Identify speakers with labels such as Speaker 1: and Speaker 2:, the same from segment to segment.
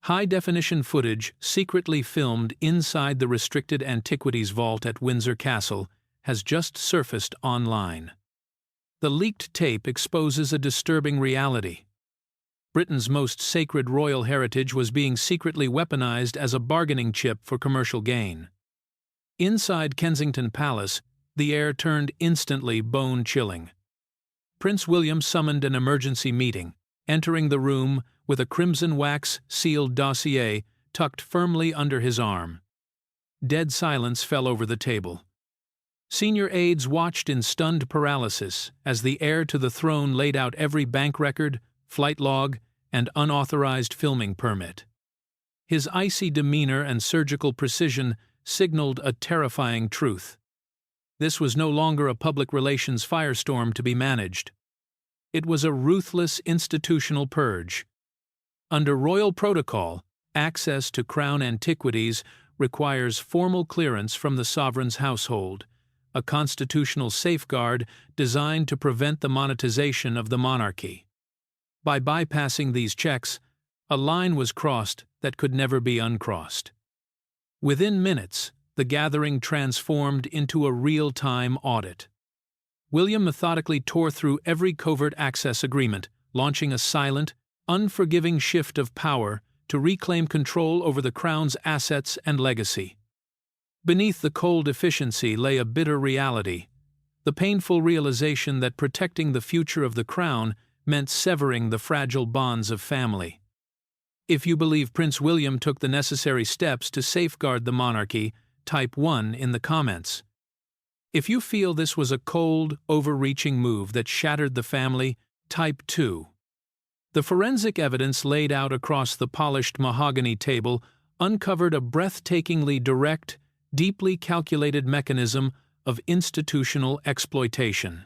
Speaker 1: High-definition footage secretly filmed inside the restricted antiquities vault at Windsor Castle has just surfaced online. The leaked tape exposes a disturbing reality. Britain's most sacred royal heritage was being secretly weaponized as a bargaining chip for commercial gain. Inside Kensington Palace, the air turned instantly bone-chilling. Prince William summoned an emergency meeting, entering the room with a crimson wax-sealed dossier tucked firmly under his arm. Dead silence fell over the table. Senior aides watched in stunned paralysis as the heir to the throne laid out every bank record, flight log, and unauthorized filming permit. His icy demeanor and surgical precision signaled a terrifying truth. This was no longer a public relations firestorm to be managed. It was a ruthless institutional purge. Under royal protocol, access to crown antiquities requires formal clearance from the sovereign's household, a constitutional safeguard designed to prevent the monetization of the monarchy. By bypassing these checks, a line was crossed that could never be uncrossed. Within minutes, the gathering transformed into a real-time audit. William methodically tore through every covert access agreement, launching a silent, unforgiving shift of power to reclaim control over the crown's assets and legacy. Beneath the cold efficiency lay a bitter reality, the painful realization that protecting the future of the crown meant severing the fragile bonds of family. If you believe Prince William took the necessary steps to safeguard the monarchy, type 1 in the comments. If you feel this was a cold, overreaching move that shattered the family, type 2. The forensic evidence laid out across the polished mahogany table uncovered a breathtakingly direct, deeply calculated mechanism of institutional exploitation.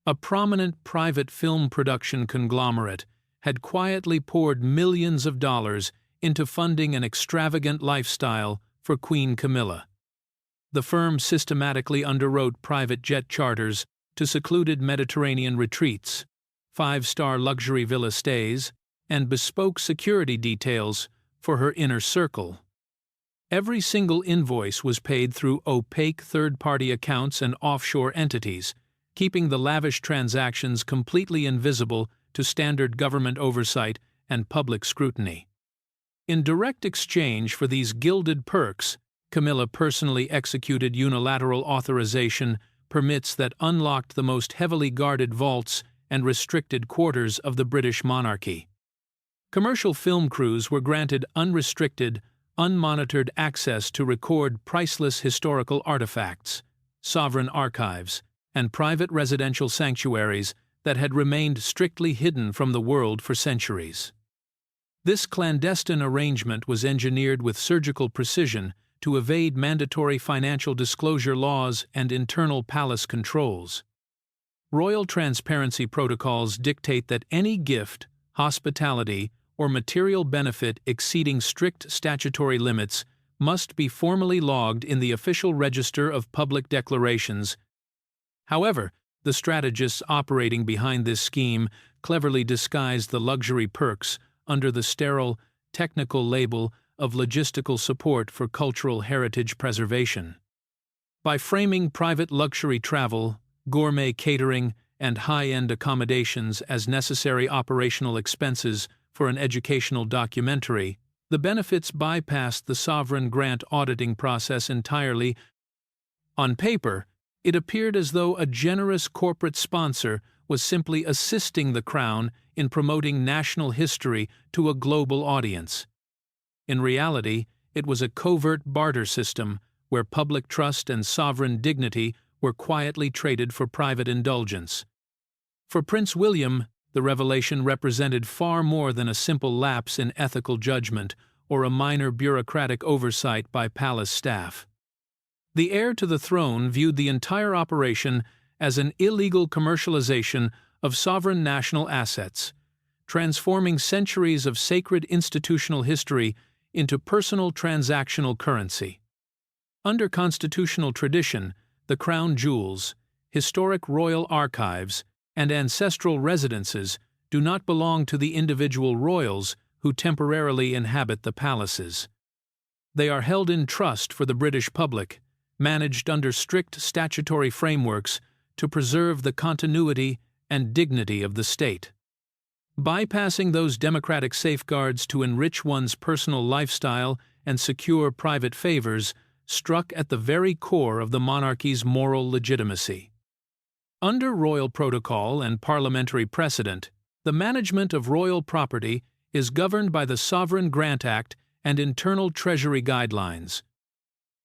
Speaker 1: A prominent private film production conglomerate had quietly poured millions of dollars into funding an extravagant lifestyle for Queen Camilla. The firm systematically underwrote private jet charters to secluded Mediterranean retreats, five-star luxury villa stays, and bespoke security details for her inner circle. Every single invoice was paid through opaque third-party accounts and offshore entities, keeping the lavish transactions completely invisible to standard government oversight and public scrutiny. In direct exchange for these gilded perks, Camilla personally executed unilateral authorization permits that unlocked the most heavily guarded vaults and restricted quarters of the British monarchy. Commercial film crews were granted unrestricted, unmonitored access to record priceless historical artifacts, sovereign archives, and private residential sanctuaries that had remained strictly hidden from the world for centuries. This clandestine arrangement was engineered with surgical precision to evade mandatory financial disclosure laws and internal palace controls. Royal transparency protocols dictate that any gift, hospitality, or material benefit exceeding strict statutory limits must be formally logged in the official register of public declarations. However, the strategists operating behind this scheme cleverly disguised the luxury perks under the sterile, technical label of logistical support for cultural heritage preservation. By framing private luxury travel, gourmet catering, and high-end accommodations as necessary operational expenses for an educational documentary, the benefits bypassed the sovereign grant auditing process entirely. On paper, it appeared as though a generous corporate sponsor was simply assisting the Crown in promoting national history to a global audience. In reality, it was a covert barter system where public trust and sovereign dignity were quietly traded for private indulgence. For Prince William, the revelation represented far more than a simple lapse in ethical judgment or a minor bureaucratic oversight by palace staff. The heir to the throne viewed the entire operation as an illegal commercialization of sovereign national assets, transforming centuries of sacred institutional history into personal transactional currency. Under constitutional tradition, the crown jewels, historic royal archives, and ancestral residences do not belong to the individual royals who temporarily inhabit the palaces. They are held in trust for the British public, managed under strict statutory frameworks to preserve the continuity and dignity of the state. Bypassing those democratic safeguards to enrich one's personal lifestyle and secure private favors struck at the very core of the monarchy's moral legitimacy. Under royal protocol and parliamentary precedent, the management of royal property is governed by the Sovereign Grant Act and internal Treasury guidelines.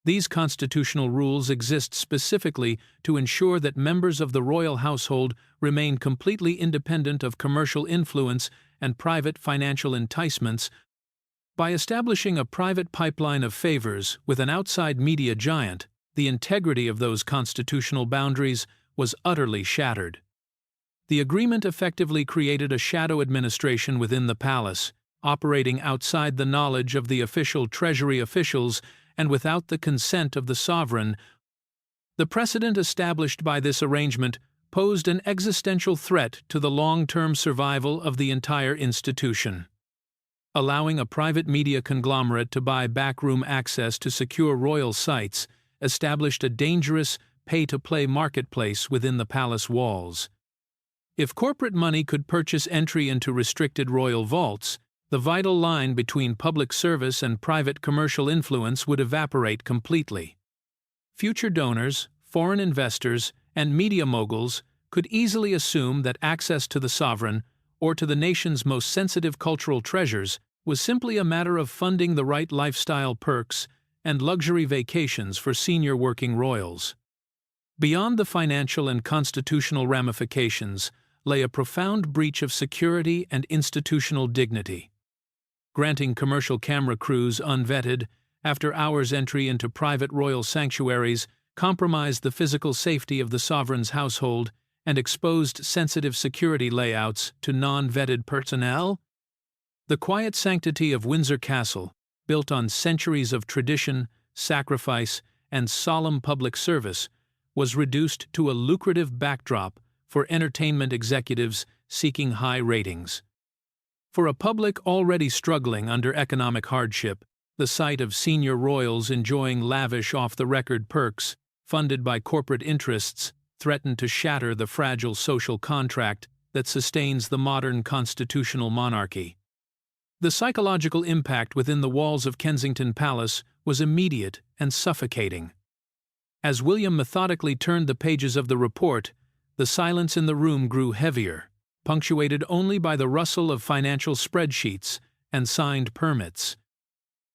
Speaker 1: These constitutional rules exist specifically to ensure that members of the royal household remain completely independent of commercial influence and private financial enticements. By establishing a private pipeline of favors with an outside media giant, the integrity of those constitutional boundaries was utterly shattered. The agreement effectively created a shadow administration within the palace, operating outside the knowledge of the official Treasury officials and without the consent of the sovereign. The precedent established by this arrangement posed an existential threat to the long-term survival of the entire institution. Allowing a private media conglomerate to buy backroom access to secure royal sites established a dangerous pay-to-play marketplace within the palace walls. If corporate money could purchase entry into restricted royal vaults, the vital line between public service and private commercial influence would evaporate completely. Future donors, foreign investors, and media moguls could easily assume that access to the sovereign, or to the nation's most sensitive cultural treasures, was simply a matter of funding the right lifestyle perks and luxury vacations for senior working royals. Beyond the financial and constitutional ramifications lay a profound breach of security and institutional dignity. Granting commercial camera crews unvetted, after-hours entry into private royal sanctuaries compromised the physical safety of the sovereign's household and exposed sensitive security layouts to non-vetted personnel. The quiet sanctity of Windsor Castle, built on centuries of tradition, sacrifice, and solemn public service, was reduced to a lucrative backdrop for entertainment executives seeking high ratings. For a public already struggling under economic hardship, the sight of senior royals enjoying lavish off-the-record perks, funded by corporate interests, threatened to shatter the fragile social contract that sustains the modern constitutional monarchy. The psychological impact within the walls of Kensington Palace was immediate and suffocating. As William methodically turned the pages of the report, the silence in the room grew heavier, punctuated only by the rustle of financial spreadsheets and signed permits.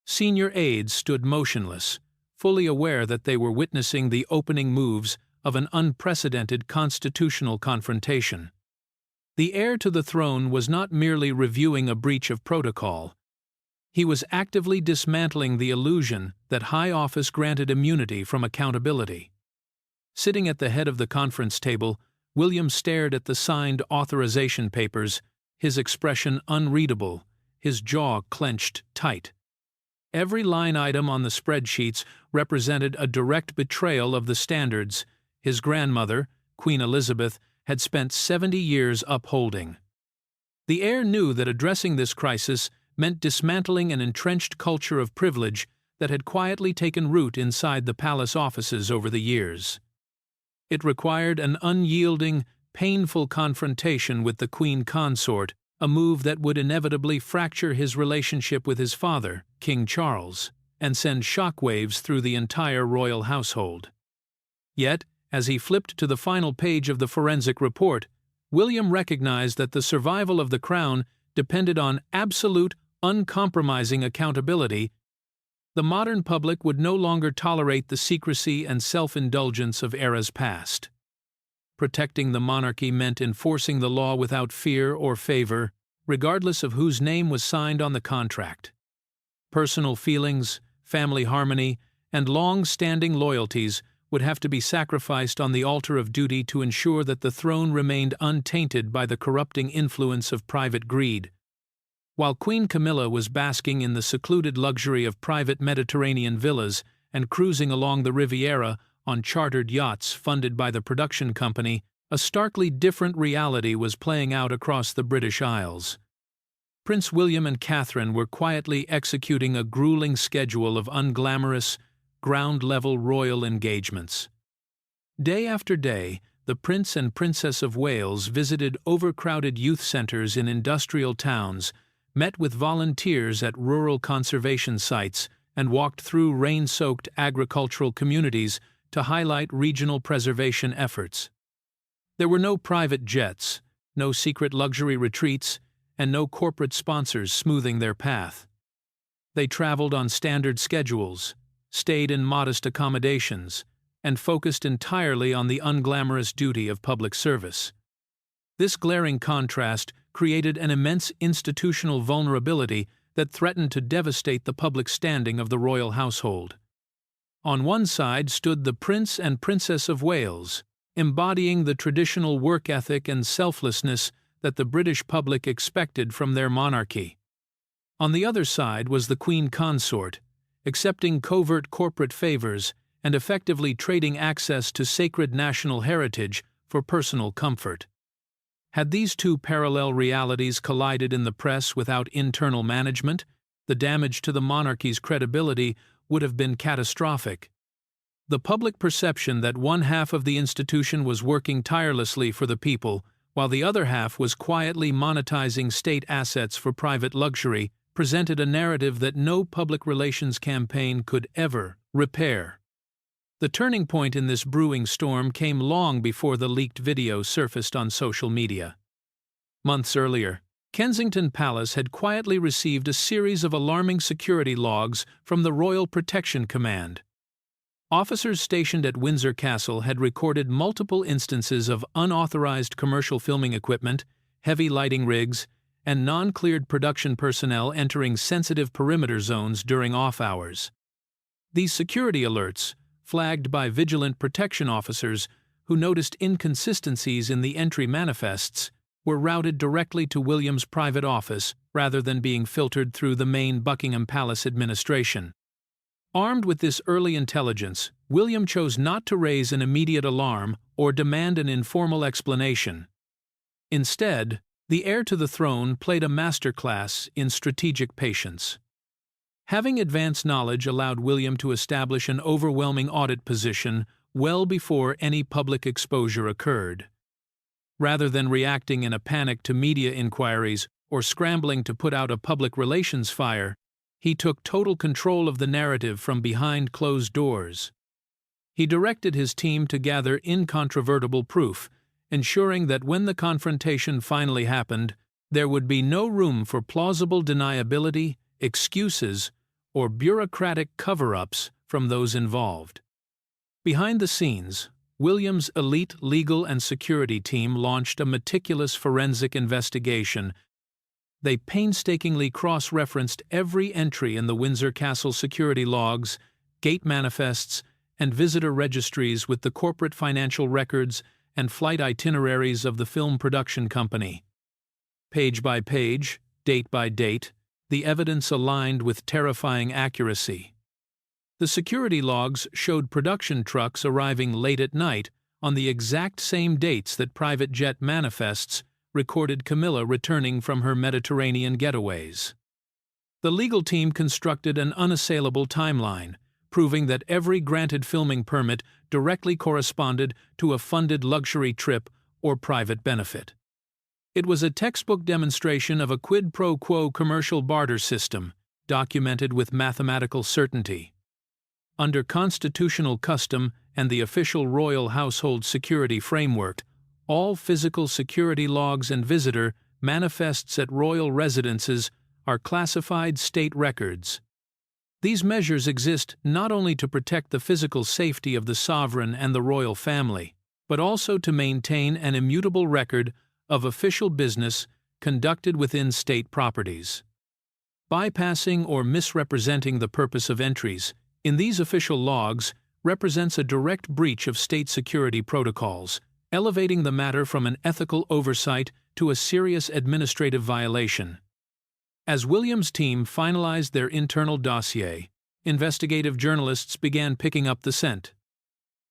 Speaker 1: Senior aides stood motionless, fully aware that they were witnessing the opening moves of an unprecedented constitutional confrontation. The heir to the throne was not merely reviewing a breach of protocol. He was actively dismantling the illusion that high office granted immunity from accountability. Sitting at the head of the conference table, William stared at the signed authorization papers, his expression unreadable, his jaw clenched tight. Every line item on the spreadsheets represented a direct betrayal of the standards his grandmother, Queen Elizabeth, had spent 70 years upholding. The heir knew that addressing this crisis meant dismantling an entrenched culture of privilege that had quietly taken root inside the palace offices over the years. It required an unyielding, painful confrontation with the Queen Consort, a move that would inevitably fracture his relationship with his father, King Charles, and send shockwaves through the entire royal household. Yet, as he flipped to the final page of the forensic report, William recognized that the survival of the crown depended on absolute, uncompromising accountability. The modern public would no longer tolerate the secrecy and self-indulgence of eras past. Protecting the monarchy meant enforcing the law without fear or favor, regardless of whose name was signed on the contract. Personal feelings, family harmony, and long-standing loyalties would have to be sacrificed on the altar of duty to ensure that the throne remained untainted by the corrupting influence of private greed. While Queen Camilla was basking in the secluded luxury of private Mediterranean villas and cruising along the Riviera on chartered yachts funded by the production company, a starkly different reality was playing out across the British Isles. Prince William and Catherine were quietly executing a grueling schedule of unglamorous, ground-level royal engagements. Day after day, the Prince and Princess of Wales visited overcrowded youth centers in industrial towns, met with volunteers at rural conservation sites, and walked through rain-soaked agricultural communities to highlight regional preservation efforts. There were no private jets, no secret luxury retreats, and no corporate sponsors smoothing their path. They traveled on standard schedules, stayed in modest accommodations, and focused entirely on the unglamorous duty of public service. This glaring contrast created an immense institutional vulnerability that threatened to devastate the public standing of the royal household. On one side stood the Prince and Princess of Wales, embodying the traditional work ethic and selflessness that the British public expected from their monarchy. On the other side was the Queen Consort, accepting covert corporate favors and effectively trading access to sacred national heritage for personal comfort. Had these two parallel realities collided in the press without internal management, the damage to the monarchy's credibility would have been catastrophic. The public perception that one half of the institution was working tirelessly for the people, while the other half was quietly monetizing state assets for private luxury, presented a narrative that no public relations campaign could ever repair. The turning point in this brewing storm came long before the leaked video surfaced on social media. Months earlier, Kensington Palace had quietly received a series of alarming security logs from the Royal Protection Command. Officers stationed at Windsor Castle had recorded multiple instances of unauthorized commercial filming equipment, heavy lighting rigs, and non-cleared production personnel entering sensitive perimeter zones during off-hours. These security alerts, flagged by vigilant protection officers who noticed inconsistencies in the entry manifests, were routed directly to William's private office rather than being filtered through the main Buckingham Palace administration. Armed with this early intelligence, William chose not to raise an immediate alarm or demand an informal explanation. Instead, the heir to the throne played a masterclass in strategic patience. Having advance knowledge allowed William to establish an overwhelming audit position well before any public exposure occurred. Rather than reacting in a panic to media inquiries or scrambling to put out a public relations fire, he took total control of the narrative from behind closed doors. He directed his team to gather incontrovertible proof, ensuring that when the confrontation finally happened, there would be no room for plausible deniability, excuses, or bureaucratic cover-ups from those involved. Behind the scenes, William's elite legal and security team launched a meticulous forensic investigation. They painstakingly cross-referenced every entry in the Windsor Castle security logs, gate manifests, and visitor registries with the corporate financial records and flight itineraries of the film production company. Page by page, date by date, the evidence aligned with terrifying accuracy. The security logs showed production trucks arriving late at night on the exact same dates that private jet manifests recorded Camilla returning from her Mediterranean getaways. The legal team constructed an unassailable timeline, proving that every granted filming permit directly corresponded to a funded luxury trip or private benefit. It was a textbook demonstration of a quid pro quo commercial barter system, documented with mathematical certainty. Under constitutional custom and the official royal household security framework, all physical security logs and visitor manifests at royal residences are classified state records. These measures exist not only to protect the physical safety of the sovereign and the royal family, but also to maintain an immutable record of official business conducted within state properties. Bypassing or misrepresenting the purpose of entries in these official logs represents a direct breach of state security protocols, elevating the matter from an ethical oversight to a serious administrative violation. As William's team finalized their internal dossier, investigative journalists began picking up the scent.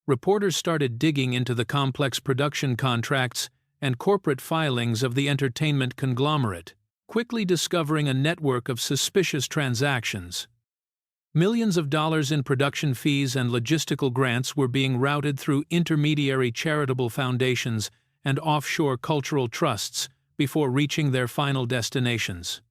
Speaker 1: Reporters started digging into the complex production contracts and corporate filings of the entertainment conglomerate. quickly discovering a network of suspicious transactions. Millions of dollars in production fees and logistical grants were being routed through intermediary charitable foundations and offshore cultural trusts before reaching their final destinations.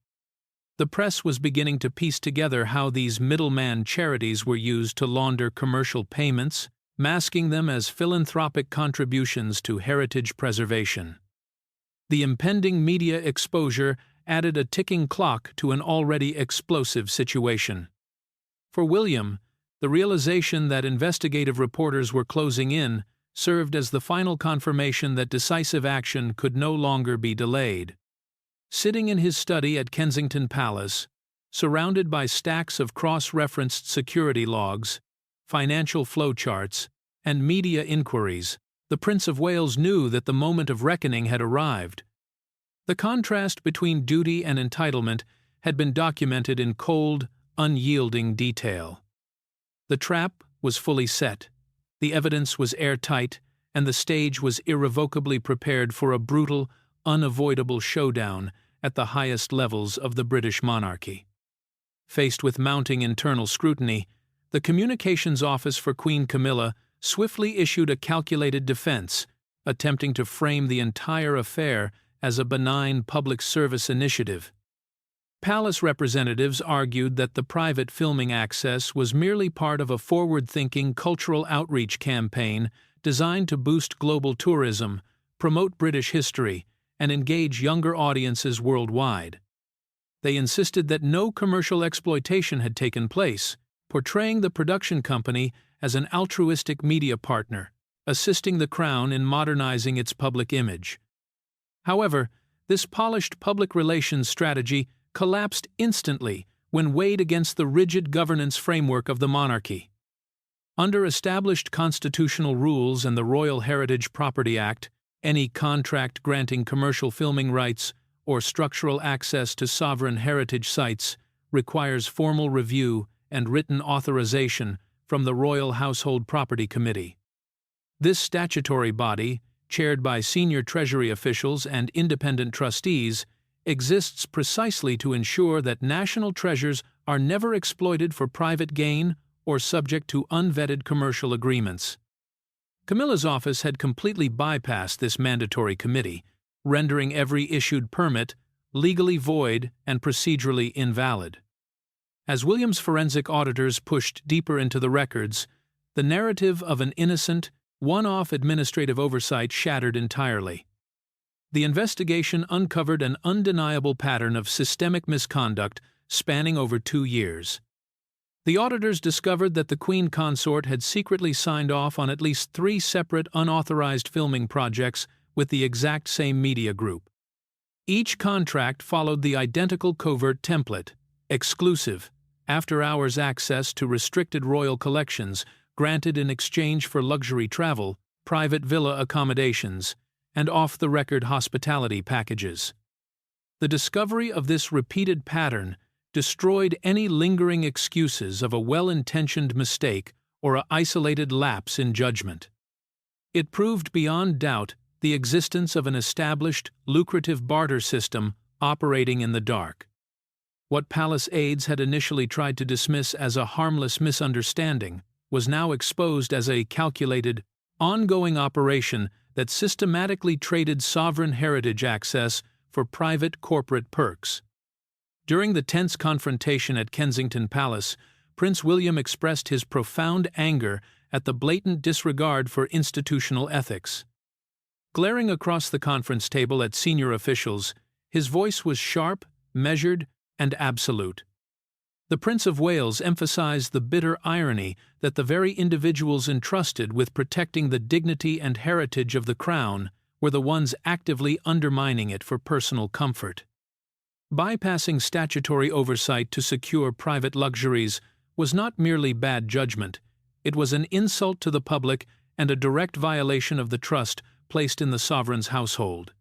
Speaker 1: The press was beginning to piece together how these middleman charities were used to launder commercial payments, masking them as philanthropic contributions to heritage preservation. The impending media exposure added a ticking clock to an already explosive situation. For William, the realization that investigative reporters were closing in served as the final confirmation that decisive action could no longer be delayed. Sitting in his study at Kensington Palace, surrounded by stacks of cross-referenced security logs, financial flowcharts, and media inquiries, the Prince of Wales knew that the moment of reckoning had arrived. The contrast between duty and entitlement had been documented in cold, unyielding detail. The trap was fully set, the evidence was airtight, and the stage was irrevocably prepared for a brutal, unavoidable showdown at the highest levels of the British monarchy. Faced with mounting internal scrutiny, the Communications Office for Queen Camilla swiftly issued a calculated defense, attempting to frame the entire affair as a benign public service initiative. Palace representatives argued that the private filming access was merely part of a forward-thinking cultural outreach campaign designed to boost global tourism, promote British history, and engage younger audiences worldwide. They insisted that no commercial exploitation had taken place, portraying the production company as an altruistic media partner, assisting the Crown in modernizing its public image. However, this polished public relations strategy collapsed instantly when weighed against the rigid governance framework of the monarchy. Under established constitutional rules and the Royal Heritage Property Act, any contract granting commercial filming rights or structural access to sovereign heritage sites requires formal review and written authorization from the Royal Household Property Committee. This statutory body, chaired by senior Treasury officials and independent trustees, exists precisely to ensure that national treasures are never exploited for private gain or subject to unvetted commercial agreements. Camilla's office had completely bypassed this mandatory committee, rendering every issued permit legally void and procedurally invalid. As William's forensic auditors pushed deeper into the records, the narrative of an innocent, one-off administrative oversight shattered entirely. The investigation uncovered an undeniable pattern of systemic misconduct spanning over 2 years. The auditors discovered that the Queen Consort had secretly signed off on at least 3 separate unauthorized filming projects with the exact same media group. Each contract followed the identical covert template: exclusive, after-hours access to restricted royal collections granted in exchange for luxury travel, private villa accommodations, and off-the-record hospitality packages. The discovery of this repeated pattern destroyed any lingering excuses of a well-intentioned mistake or an isolated lapse in judgment. It proved beyond doubt the existence of an established, lucrative barter system operating in the dark. What palace aides had initially tried to dismiss as a harmless misunderstanding was now exposed as a calculated, ongoing operation that systematically traded sovereign heritage access for private corporate perks. During the tense confrontation at Kensington Palace, Prince William expressed his profound anger at the blatant disregard for institutional ethics. Glaring across the conference table at senior officials, his voice was sharp, measured, and absolute. The Prince of Wales emphasized the bitter irony that the very individuals entrusted with protecting the dignity and heritage of the Crown were the ones actively undermining it for personal comfort. Bypassing statutory oversight to secure private luxuries was not merely bad judgment, it was an insult to the public and a direct violation of the trust placed in the sovereign's household.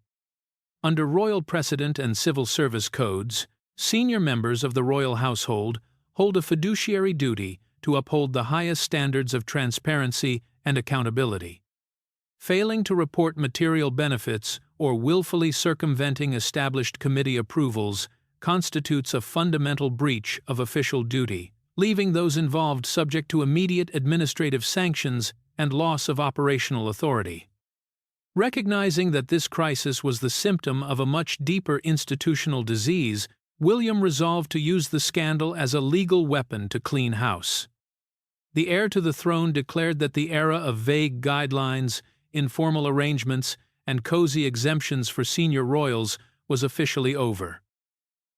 Speaker 1: Under royal precedent and civil service codes, senior members of the royal household hold a fiduciary duty to uphold the highest standards of transparency and accountability. Failing to report material benefits or willfully circumventing established committee approvals constitutes a fundamental breach of official duty, leaving those involved subject to immediate administrative sanctions and loss of operational authority. Recognizing that this crisis was the symptom of a much deeper institutional disease, William resolved to use the scandal as a legal weapon to clean house. The heir to the throne declared that the era of vague guidelines, informal arrangements, and cozy exemptions for senior royals was officially over.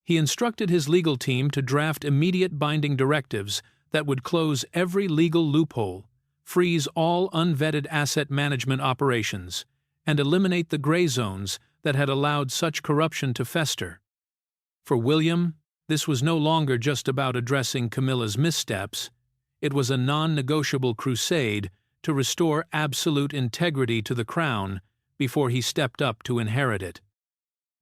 Speaker 1: He instructed his legal team to draft immediate binding directives that would close every legal loophole, freeze all unvetted asset management operations, and eliminate the gray zones that had allowed such corruption to fester. For William, this was no longer just about addressing Camilla's missteps. It was a non-negotiable crusade to restore absolute integrity to the crown before he stepped up to inherit it.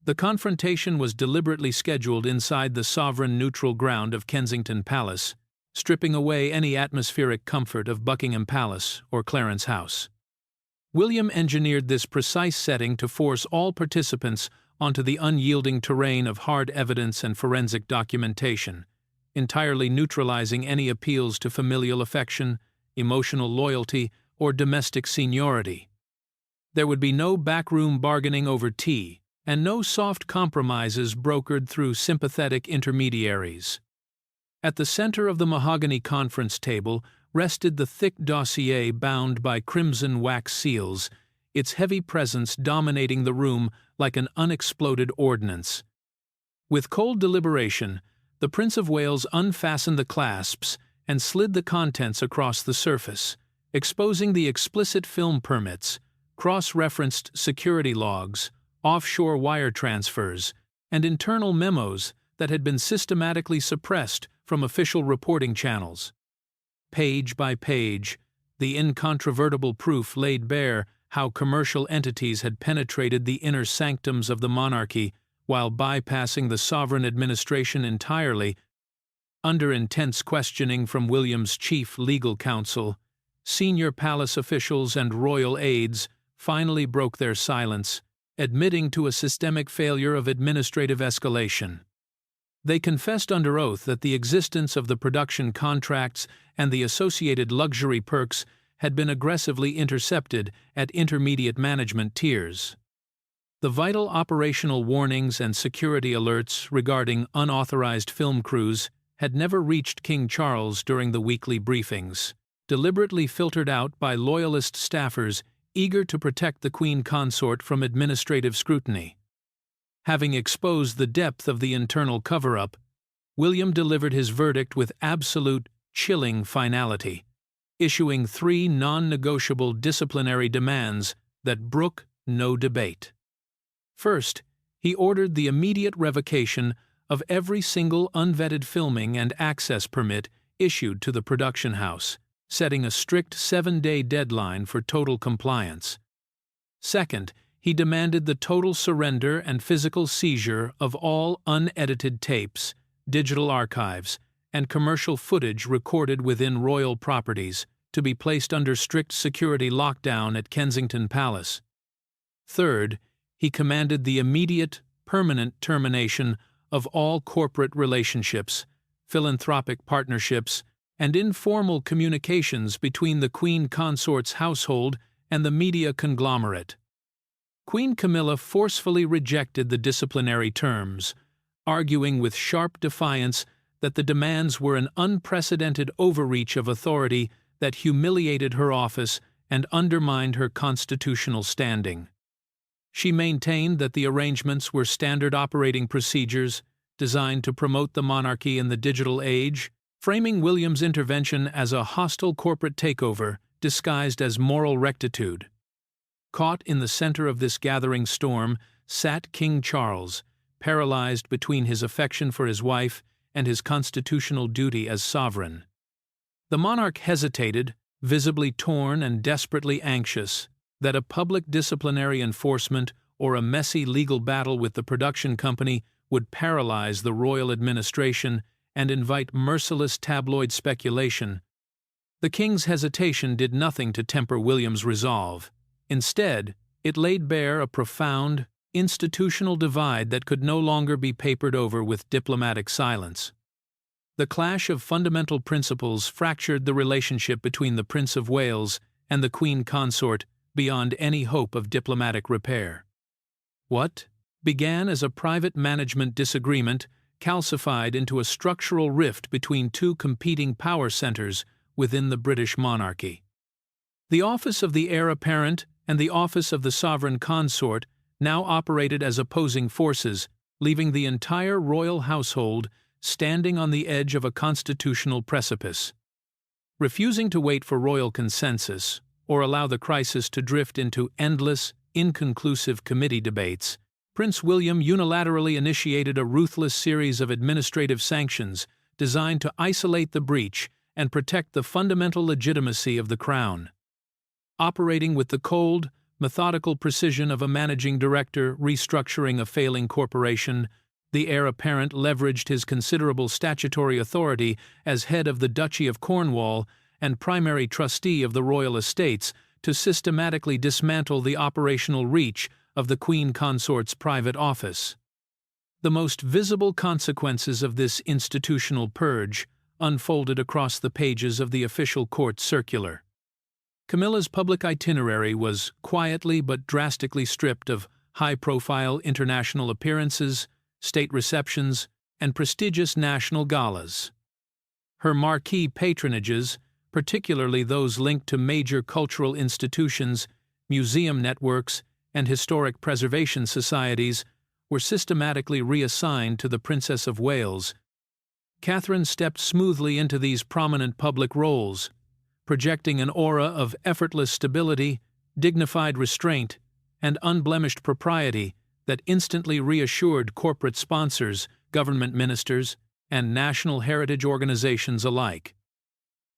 Speaker 1: The confrontation was deliberately scheduled inside the sovereign neutral ground of Kensington Palace, stripping away any atmospheric comfort of Buckingham Palace or Clarence House. William engineered this precise setting to force all participants onto the unyielding terrain of hard evidence and forensic documentation, entirely neutralizing any appeals to familial affection, emotional loyalty, or domestic seniority. There would be no backroom bargaining over tea, and no soft compromises brokered through sympathetic intermediaries. At the center of the mahogany conference table rested the thick dossier bound by crimson wax seals, its heavy presence dominating the room like an unexploded ordnance. With cold deliberation, the Prince of Wales unfastened the clasps and slid the contents across the surface, exposing the explicit film permits, cross-referenced security logs, offshore wire transfers, and internal memos that had been systematically suppressed from official reporting channels. Page by page, the incontrovertible proof laid bare how commercial entities had penetrated the inner sanctums of the monarchy while bypassing the sovereign administration entirely. Under intense questioning from William's chief legal counsel, senior palace officials and royal aides finally broke their silence, admitting to a systemic failure of administrative escalation. They confessed under oath that the existence of the production contracts and the associated luxury perks had been aggressively intercepted at intermediate management tiers. The vital operational warnings and security alerts regarding unauthorized film crews had never reached King Charles during the weekly briefings, deliberately filtered out by loyalist staffers eager to protect the Queen Consort from administrative scrutiny. Having exposed the depth of the internal cover-up, William delivered his verdict with absolute, chilling finality, issuing 3 non-negotiable disciplinary demands that brook no debate. First, he ordered the immediate revocation of every single unvetted filming and access permit issued to the production house, setting a strict 7-day deadline for total compliance. Second, he demanded the total surrender and physical seizure of all unedited tapes, digital archives, and commercial footage recorded within royal properties to be placed under strict security lockdown at Kensington Palace. Third, he commanded the immediate, permanent termination of all corporate relationships, philanthropic partnerships, and informal communications between the Queen Consort's household and the media conglomerate. Queen Camilla forcefully rejected the disciplinary terms, arguing with sharp defiance that the demands were an unprecedented overreach of authority that humiliated her office and undermined her constitutional standing. She maintained that the arrangements were standard operating procedures designed to promote the monarchy in the digital age, framing William's intervention as a hostile corporate takeover disguised as moral rectitude. Caught in the center of this gathering storm sat King Charles, paralyzed between his affection for his wife and his constitutional duty as sovereign. The monarch hesitated, visibly torn and desperately anxious, that a public disciplinary enforcement or a messy legal battle with the production company would paralyze the royal administration and invite merciless tabloid speculation. The king's hesitation did nothing to temper William's resolve. Instead, It laid bare a profound, institutional divide that could no longer be papered over with diplomatic silence. The clash of fundamental principles fractured the relationship between the Prince of Wales and the Queen Consort beyond any hope of diplomatic repair. What began as a private management disagreement calcified into a structural rift between two competing power centers within the British monarchy. The office of the heir apparent and the office of the sovereign consort now operated as opposing forces, leaving the entire royal household standing on the edge of a constitutional precipice. Refusing to wait for royal consensus or allow the crisis to drift into endless, inconclusive committee debates, Prince William unilaterally initiated a ruthless series of administrative sanctions designed to isolate the breach and protect the fundamental legitimacy of the crown. Operating with the cold, methodical precision of a managing director restructuring a failing corporation, the heir apparent leveraged his considerable statutory authority as head of the Duchy of Cornwall and primary trustee of the royal estates to systematically dismantle the operational reach of the Queen Consort's private office. The most visible consequences of this institutional purge unfolded across the pages of the official court circular. Camilla's public itinerary was quietly but drastically stripped of high-profile international appearances, state receptions, and prestigious national galas. Her marquee patronages, particularly those linked to major cultural institutions, museum networks, and historic preservation societies, were systematically reassigned to the Princess of Wales. Catherine stepped smoothly into these prominent public roles, projecting an aura of effortless stability, dignified restraint, and unblemished propriety that instantly reassured corporate sponsors, government ministers, and national heritage organizations alike.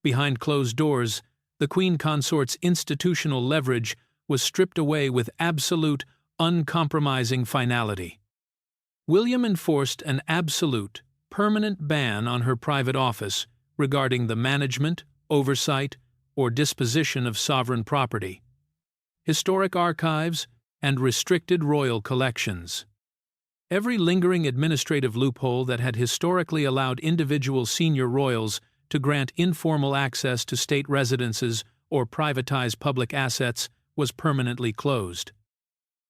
Speaker 1: Behind closed doors, the Queen Consort's institutional leverage was stripped away with absolute, uncompromising finality. William enforced an absolute, permanent ban on her private office regarding the management, oversight, or disposition of sovereign property, historic archives, and restricted royal collections. Every lingering administrative loophole that had historically allowed individual senior royals to grant informal access to state residences or privatize public assets was permanently closed.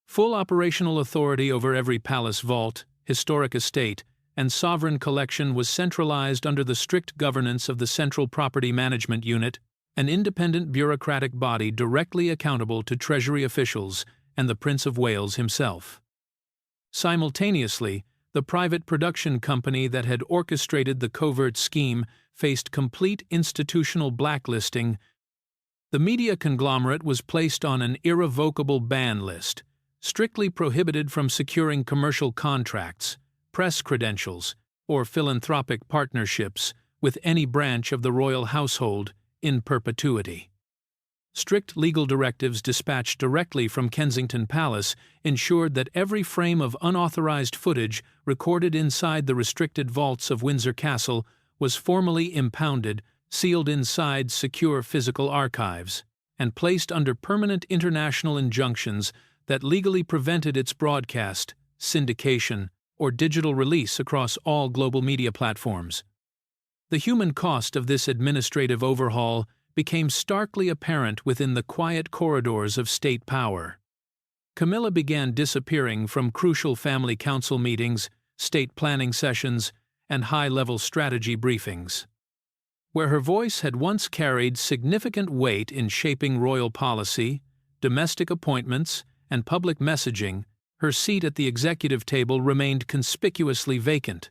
Speaker 1: Full operational authority over every palace vault, historic estate, and sovereign collection was centralized under the strict governance of the Central Property Management Unit, an independent bureaucratic body directly accountable to Treasury officials and the Prince of Wales himself. Simultaneously, the private production company that had orchestrated the covert scheme faced complete institutional blacklisting. The media conglomerate was placed on an irrevocable ban list, strictly prohibited from securing commercial contracts, press credentials, or philanthropic partnerships with any branch of the royal household in perpetuity. Strict legal directives dispatched directly from Kensington Palace ensured that every frame of unauthorized footage recorded inside the restricted vaults of Windsor Castle was formally impounded, sealed inside secure physical archives, and placed under permanent international injunctions that legally prevented its broadcast, syndication, or digital release across all global media platforms. The human cost of this administrative overhaul became starkly apparent within the quiet corridors of state power. Camilla began disappearing from crucial family council meetings, state planning sessions, and high-level strategy briefings. Where her voice had once carried significant weight in shaping royal policy, domestic appointments, and public messaging, her seat at the executive table remained conspicuously vacant.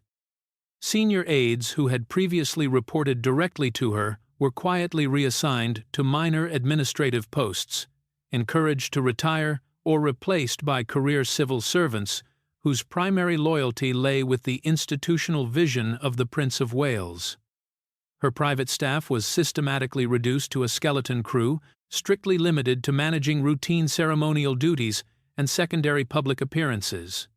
Speaker 1: Senior aides who had previously reported directly to her were quietly reassigned to minor administrative posts, encouraged to retire or replaced by career civil servants whose primary loyalty lay with the institutional vision of the Prince of Wales. Her private staff was systematically reduced to a skeleton crew, strictly limited to managing routine ceremonial duties and secondary public appearances.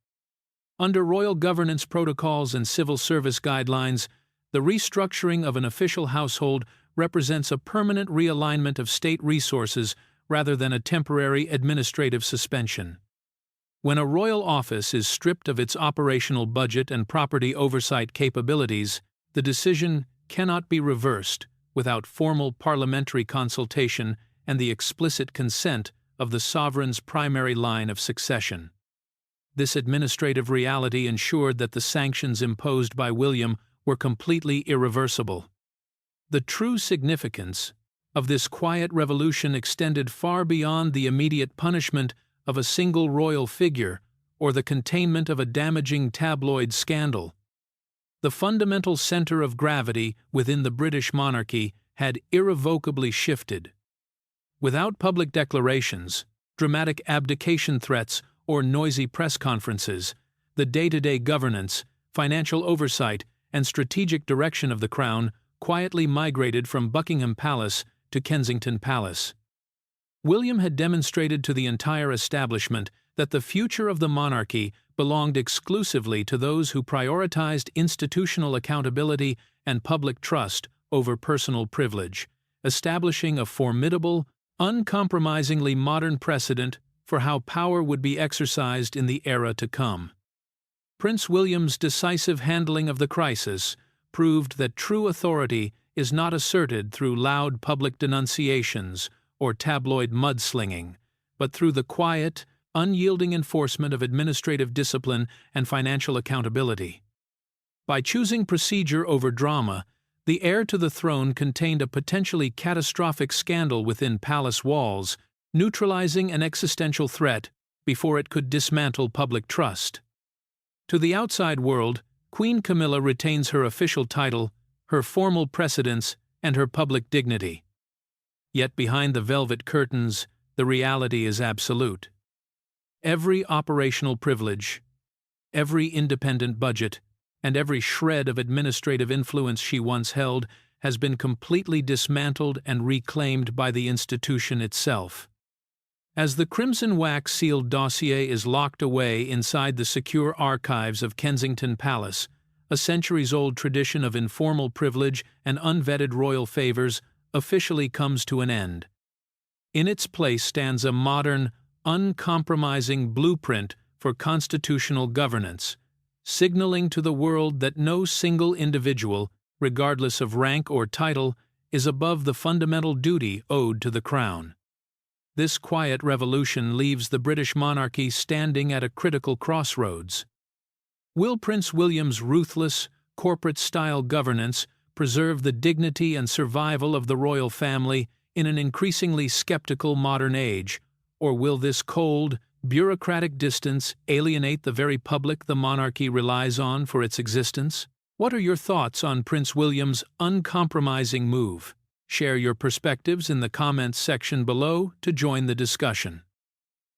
Speaker 1: Under royal governance protocols and civil service guidelines, the restructuring of an official household represents a permanent realignment of state resources rather than a temporary administrative suspension. When a royal office is stripped of its operational budget and property oversight capabilities, the decision cannot be reversed without formal parliamentary consultation and the explicit consent of the sovereign's primary line of succession. This administrative reality ensured that the sanctions imposed by William were completely irreversible. The true significance of this quiet revolution extended far beyond the immediate punishment of a single royal figure or the containment of a damaging tabloid scandal. The fundamental center of gravity within the British monarchy had irrevocably shifted. Without public declarations, dramatic abdication threats, or noisy press conferences, the day-to-day governance, financial oversight, and strategic direction of the Crown quietly migrated from Buckingham Palace to Kensington Palace. William had demonstrated to the entire establishment that the future of the monarchy belonged exclusively to those who prioritized institutional accountability and public trust over personal privilege, establishing a formidable, uncompromisingly modern precedent for how power would be exercised in the era to come. Prince William's decisive handling of the crisis proved that true authority is not asserted through loud public denunciations or tabloid mudslinging, but through the quiet, unyielding enforcement of administrative discipline and financial accountability. By choosing procedure over drama, the heir to the throne contained a potentially catastrophic scandal within palace walls, neutralizing an existential threat before it could dismantle public trust. To the outside world, Queen Camilla retains her official title, her formal precedence, and her public dignity. Yet behind the velvet curtains, the reality is absolute. Every operational privilege, every independent budget, and every shred of administrative influence she once held has been completely dismantled and reclaimed by the institution itself. As the crimson wax-sealed dossier is locked away inside the secure archives of Kensington Palace, a centuries-old tradition of informal privilege and unvetted royal favors officially comes to an end. In its place stands a modern, uncompromising blueprint for constitutional governance, signaling to the world that no single individual, regardless of rank or title, is above the fundamental duty owed to the Crown. This quiet revolution leaves the British monarchy standing at a critical crossroads. Will Prince William's ruthless, corporate-style governance preserve the dignity and survival of the royal family in an increasingly skeptical modern age, or will this cold, bureaucratic distance alienate the very public the monarchy relies on for its existence? What are your thoughts on Prince William's uncompromising move? Share your perspectives in the comments section below to join the discussion.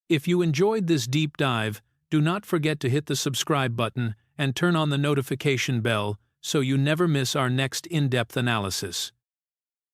Speaker 1: If you enjoyed this deep dive, do not forget to hit the subscribe button and turn on the notification bell so you never miss our next in-depth analysis.